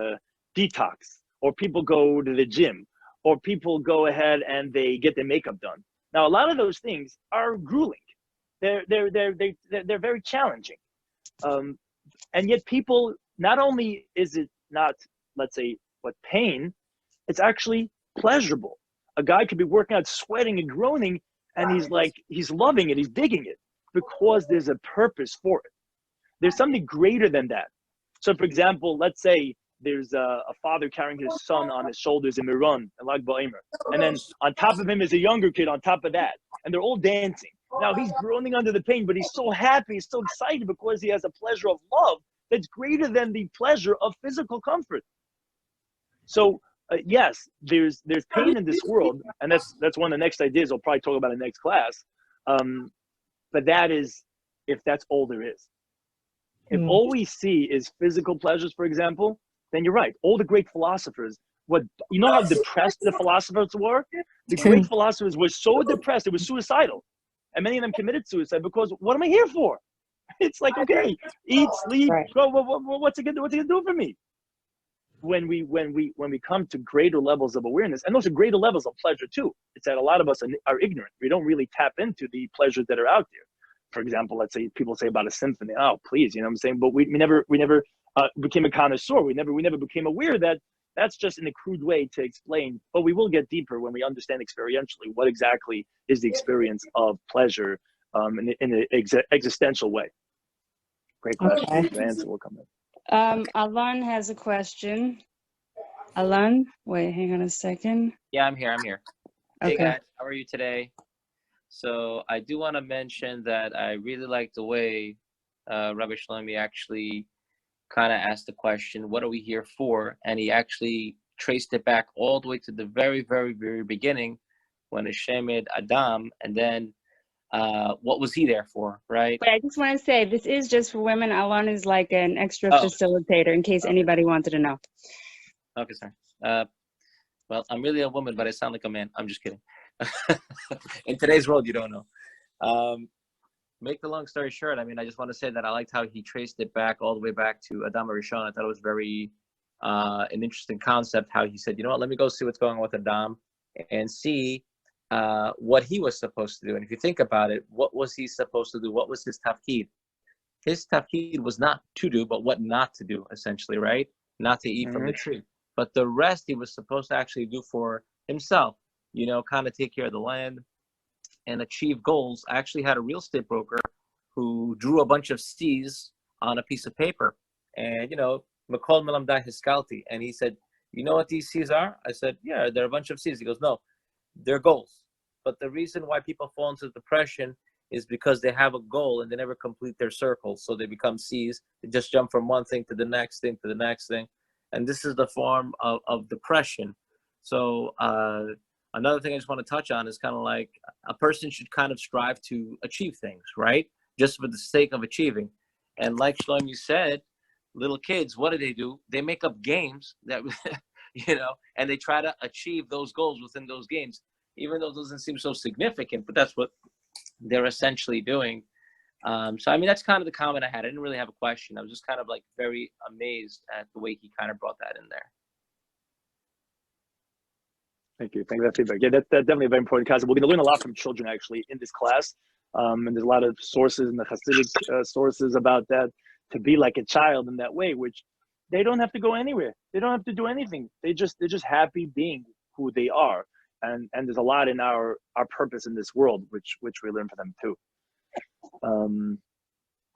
detox, or people go to the gym, or people go ahead and they get their makeup done. Now, a lot of those things are grueling. They're very challenging, and yet people, not only is it not, let's say, pain, it's actually pleasurable. A guy could be working out, sweating and groaning, and he's loving it, he's digging it, because there's a purpose for it. There's something greater than that. So, for example, let's say there's a father carrying his son on his shoulders in Miron, and Lag BaOmer, and then on top of him is a younger kid on top of that, and they're all dancing. Now he's groaning under the pain, but he's so happy, he's so excited because he has a pleasure of love that's greater than the pleasure of physical comfort. So yes, there's pain in this world, and that's one of the next ideas I'll probably talk about in the next class. But that is if that's all there is. If all we see is physical pleasures, for example, then you're right. All the great philosophers, how depressed the philosophers were? The great philosophers were so depressed, it was suicidal. And many of them committed suicide because what am I here for? It's like, okay, eat, sleep, go, what's it gonna do for me? When we come to greater levels of awareness, and also greater levels of pleasure too, it's that a lot of us are ignorant. We don't really tap into the pleasures that are out there. For example, let's say people say about a symphony, oh please, you know what I'm saying? But we never became a connoisseur. We never became aware that that's just in a crude way to explain. But we will get deeper when we understand experientially what exactly is the experience of pleasure in an existential way. Great question. Okay. The answer will come in. Alon has a question. Alan, wait, hang on a second. Yeah, I'm here. Hey Okay. guys, how are you today? So I do want to mention that I really like the way Rabbi Shlomie actually kind of asked the question, what are we here for? And he actually traced it back all the way to the very, very, very beginning when Hashem made Adam, and then what was he there for, right? Wait, I just want to say, this is just for women. Alan is like an extra Oh. facilitator in case anybody wanted to know. Okay, sorry. Well, I'm really a woman, but I sound like a man. I'm just kidding. In today's world, you don't know. Make the long story short, I mean, I just want to say that I liked how he traced it back all the way back to Adam Rishon. I thought it was very an interesting concept, how he said, you know what, let me go see what's going on with Adam and see what he was supposed to do. And if you think about it, what was he supposed to do? What was his tafkid? His tafkid was not to do, but what not to do, essentially, right? Not to eat from the tree. But the rest he was supposed to actually do for himself, you know, kind of take care of the land and achieve goals. I actually had a real estate broker who drew a bunch of C's on a piece of paper. And, you know, Makol Melamdai Hiskalti. And he said, you know what these C's are? I said, yeah, they're a bunch of C's. He goes, no, they're goals. But the reason why people fall into depression is because they have a goal and they never complete their circle. So they become C's. They just jump from one thing to the next thing to the next thing. And this is the form of depression. So another thing I just want to touch on is kind of like a person should kind of strive to achieve things, right? Just for the sake of achieving. And like Shlomie said, little kids, what do? They make up games that, you know, and they try to achieve those goals within those games, even though it doesn't seem so significant, but that's what they're essentially doing. So, I mean, that's kind of the comment I had. I didn't really have a question. I was just kind of like very amazed at the way he kind of brought that in there. Thank you. Thank you for that feedback. Yeah, that's definitely a very important concept. We're going to learn a lot from children actually in this class. And there's a lot of sources in the Hasidic sources about that, to be like a child in that way, which they don't have to go anywhere. They don't have to do anything. They're just happy being who they are. And there's a lot in our purpose in this world, which we learn from them too.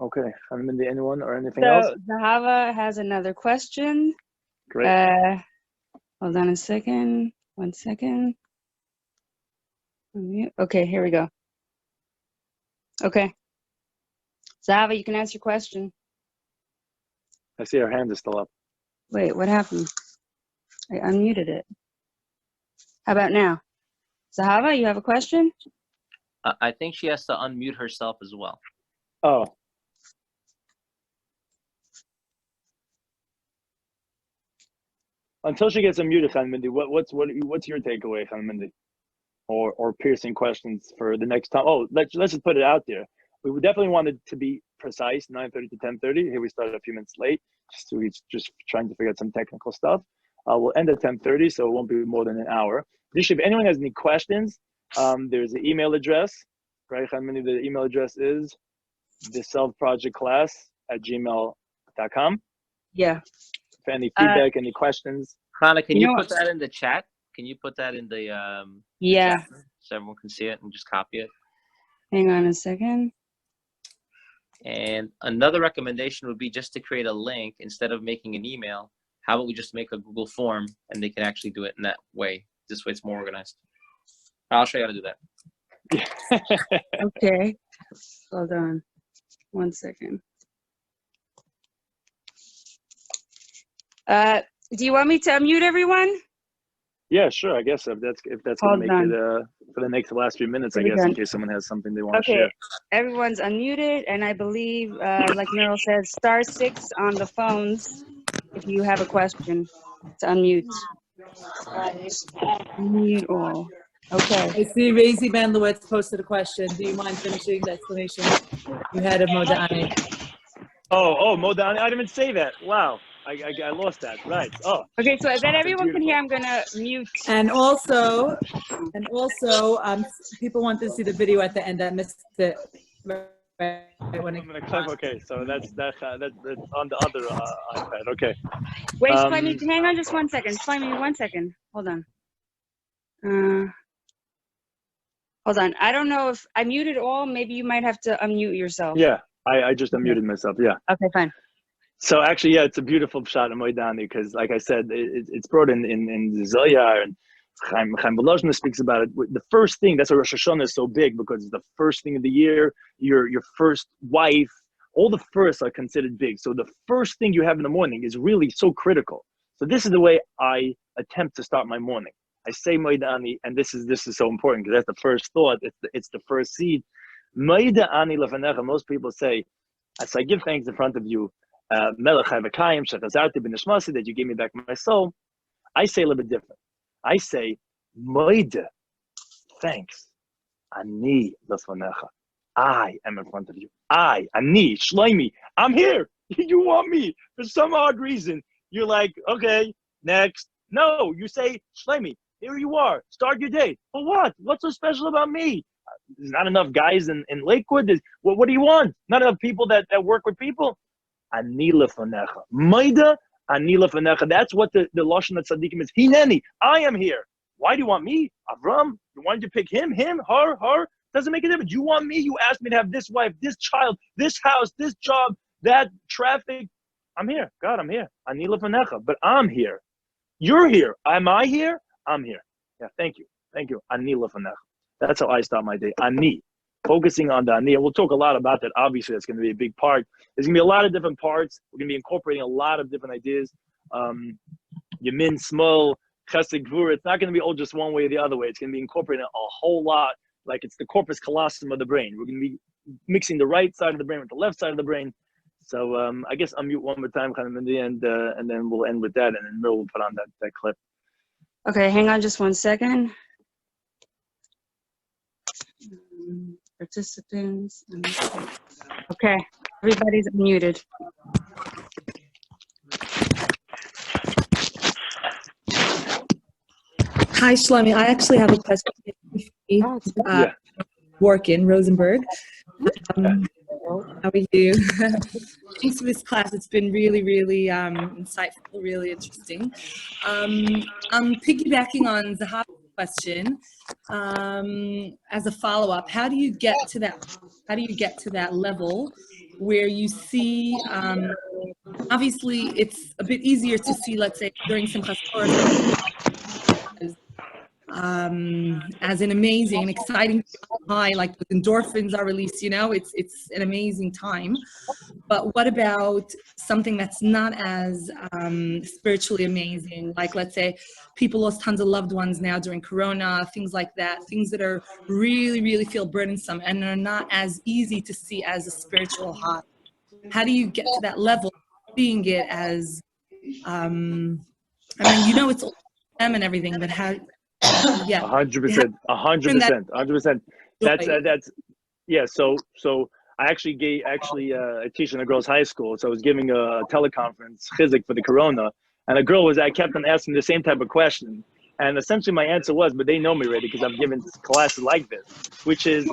Okay, anyone or anything else? So Zahava has another question. Great. Hold on a second. 1 second. Okay, here we go. Okay. Zahava, you can ask your question. I see her hand is still up. Wait, what happened? I unmuted it. How about now? Zahava, you have a question? I think she has to unmute herself as well. Oh. Until she gets unmuted, Khanmindi, what's your takeaway, Khanmindi? Or piercing questions for the next time? Oh, let's just put it out there. We would definitely want it to be precise, 9:30 to 10:30. Here we started a few minutes late, just trying to figure out some technical stuff. We'll end at 10:30, so it won't be more than an hour. If anyone has any questions, there's an email address, right, Khanmindi? The email address is theselfprojectclass@gmail.com. Yeah. For any feedback, any questions. Hannah, can you put that in the chat? Can you put that in the yeah, chat so everyone can see it and just copy it? Hang on a second. And another recommendation would be just to create a link instead of making an email. How about we just make a Google form and they can actually do it in that way? This way it's more organized. I'll show you how to do that. Okay. Hold on. 1 second. Do you want me to unmute everyone? Yeah, sure. I guess if that's gonna make it for the last few minutes, I guess, in case someone has something they want to share. Everyone's unmuted, and I believe, like Meryl said, *6 on the phones if you have a question to unmute. Unmute all. Okay. I see Razy Bandlowitz posted a question. Do you mind finishing the explanation you had of Modani? Oh, Modani. I didn't even say that. Wow. I lost that. Right. Oh. Okay, so that everyone can hear, I'm gonna mute. And also, people want to see the video at the end. I missed it. Okay, so that's on the other iPad. Okay. Wait, Shlomie, hang on just 1 second. Shlomie, 1 second. Hold on. Hold on. I don't know if I muted all. Maybe you might have to unmute yourself. Yeah, I just unmuted myself. Yeah. Okay, fine. So actually, yeah, it's a beautiful shot of Moedani because, like I said, it's brought in the Zohar, and Chaim Volozhiner speaks about it. The first thing, that's why Rosh Hashanah is so big, because it's the first thing of the year, your first wife, all the firsts are considered big. So the first thing you have in the morning is really so critical. So this is the way I attempt to start my morning. I say Moedani, and this is so important because that's the first thought. It's the first seed. Moedani lefanecha. Most people say, as I give thanks in front of you, Melech HaVekayim Shechazarti B'Nishmasi, that you gave me back my soul. I say a little bit different. I say, Moide, thanks. Ani lefanecha. I am in front of you. Ani, Shlomie, I'm here. You want me. For some odd reason, you're like, okay, next. No, you say, Shlomie, here you are. Start your day. For what? What's so special about me? There's not enough guys in Lakewood. What do you want? Not enough people that work with people? Ani lefanecha. Maida, ani lefanecha. That's what the Lashon of Tzaddikim is. Hineni, I am here. Why do you want me? Avram, you wanted to pick him, her? Doesn't make a difference. You want me? You asked me to have this wife, this child, this house, this job, that traffic. I'm here. God, I'm here. Ani lefanecha. But I'm here. You're here. Am I here? I'm here. Yeah, thank you. Thank you. Ani lefanecha. That's how I start my day. Ani. Focusing on the Ani. And we'll talk a lot about that. Obviously, that's going to be a big part. There's going to be a lot of different parts. We're going to be incorporating a lot of different ideas. Yamin, Smol, Chesed, Gvura. It's not going to be all just one way or the other way. It's going to be incorporating a whole lot. Like it's the corpus callosum of the brain. We're going to be mixing the right side of the brain with the left side of the brain. So I guess unmute one more time, kind of in the end, and then we'll end with that. And then Mil will put on that clip. Okay, hang on just 1 second. Participants. Okay, everybody's muted. Hi, Shlomie. I actually have a question. Workin, Rosenberg. How are you? Thanks for this class. It's been really, really insightful, really interesting. I'm piggybacking on Zahab's question. As a follow-up, how do you get to that level where you see, obviously it's a bit easier to see, let's say, during Simchas Torah, as an amazing and exciting high, like the endorphins are released, it's an amazing time. But what about something that's not as spiritually amazing? Like, let's say people lost tons of loved ones now during Corona, things like that, things that are really, really feel burdensome and are not as easy to see as a spiritual high. How do you get to that level, seeing it as, it's all them and everything, but how, yeah, 100%. That's yeah. So I actually I teach in a girls' high school, so I was giving a teleconference chizik for the Corona, and I kept on asking the same type of question, and essentially my answer was, but they know me already because I've given classes like this, which is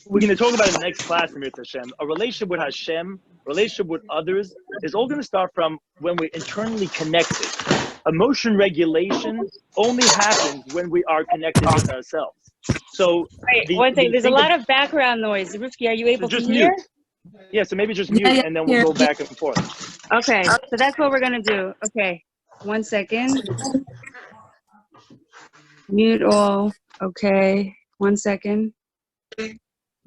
we're going to talk about in the next class, Mir Hashem. A relationship with Hashem, relationship with others is all going to start from when we're internally connected. Emotion regulation only happens when we are connected with ourselves. So, one thing, there's a lot of background noise. Rifki, are you able to hear? Mute. Yeah, so maybe just mute and then we'll go back and forth. Okay, so that's what we're going to do. Okay, 1 second. Mute all. Okay, 1 second.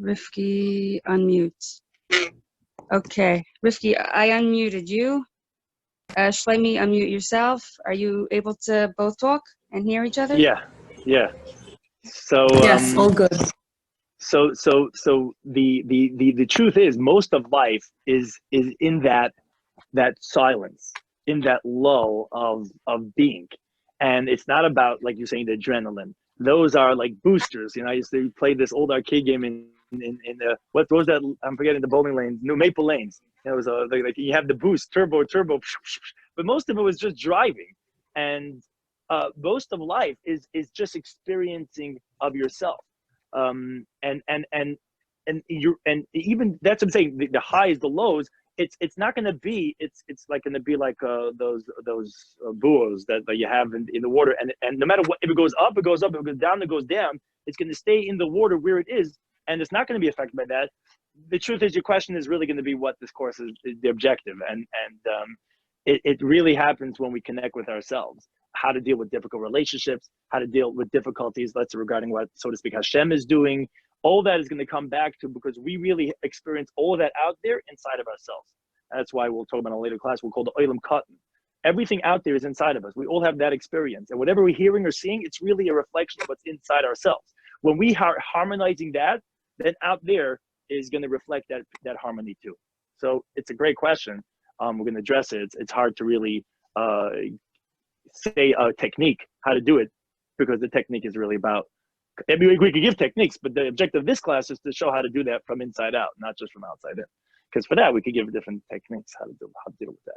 Rifki, unmute. Okay, Rifki, I unmuted you. Shlomie, unmute yourself. Are you able to both talk and hear each other? Yeah. So yes, all good. So the truth is, most of life is in that silence, in that lull of being, and it's not about, like you're saying, the adrenaline. Those are like boosters. I used to play this old arcade game in the, what was that? I'm forgetting, the bowling lanes, New Maple Lanes. It was like you have the boost, turbo, but most of it was just driving, and most of life is just experiencing of yourself, and even that's what I'm saying. The highs, the lows. It's not going to be. It's like going to be like those buoys that you have in the water, and no matter what, if it goes up, it goes up. If it goes down, it goes down. It's going to stay in the water where it is, and it's not going to be affected by that. the truth is, your question is really going to be what this course is the objective, and it really happens when we connect with ourselves. How to deal with difficult relationships, how to deal with difficulties, let's say regarding what, so to speak, Hashem is doing. All that is going to come back to, because we really experience all of that out there inside of ourselves. That's why we'll talk about in a later class, we'll call the Olam Katan. Everything out there is inside of us. We all have that experience. And whatever we're hearing or seeing, it's really a reflection of what's inside ourselves. When we are harmonizing that, then out there is going to reflect that harmony too. So it's a great question. We're going to address it. It's hard to really say a technique, how to do it, because the technique is really about, I mean, we could give techniques, but the objective of this class is to show how to do that from inside out, not just from outside in. Because for that, we could give different techniques, how to deal with that.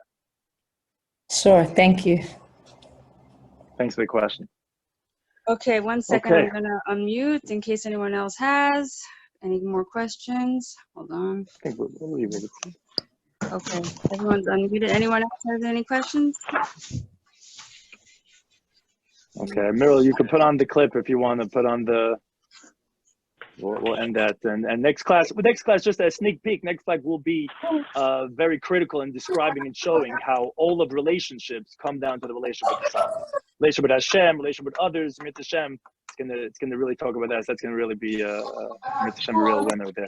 Sure, thank you. Thanks for the question. Okay, 1 second. Okay. I'm gonna unmute in case anyone else has any more questions. Hold on. I think we'll leave it. Okay, everyone's unmuted. Anyone else has any questions? Okay, Meryl, you can put on the clip if you want to put on the. We'll end that, and next class, just a sneak peek. Next class will be very critical in describing and showing how all of relationships come down to the relationship with the relationship with Hashem, relationship with others. Mit Hashem, it's gonna really talk about that. So that's gonna really be Mit Hashem, a real winner there.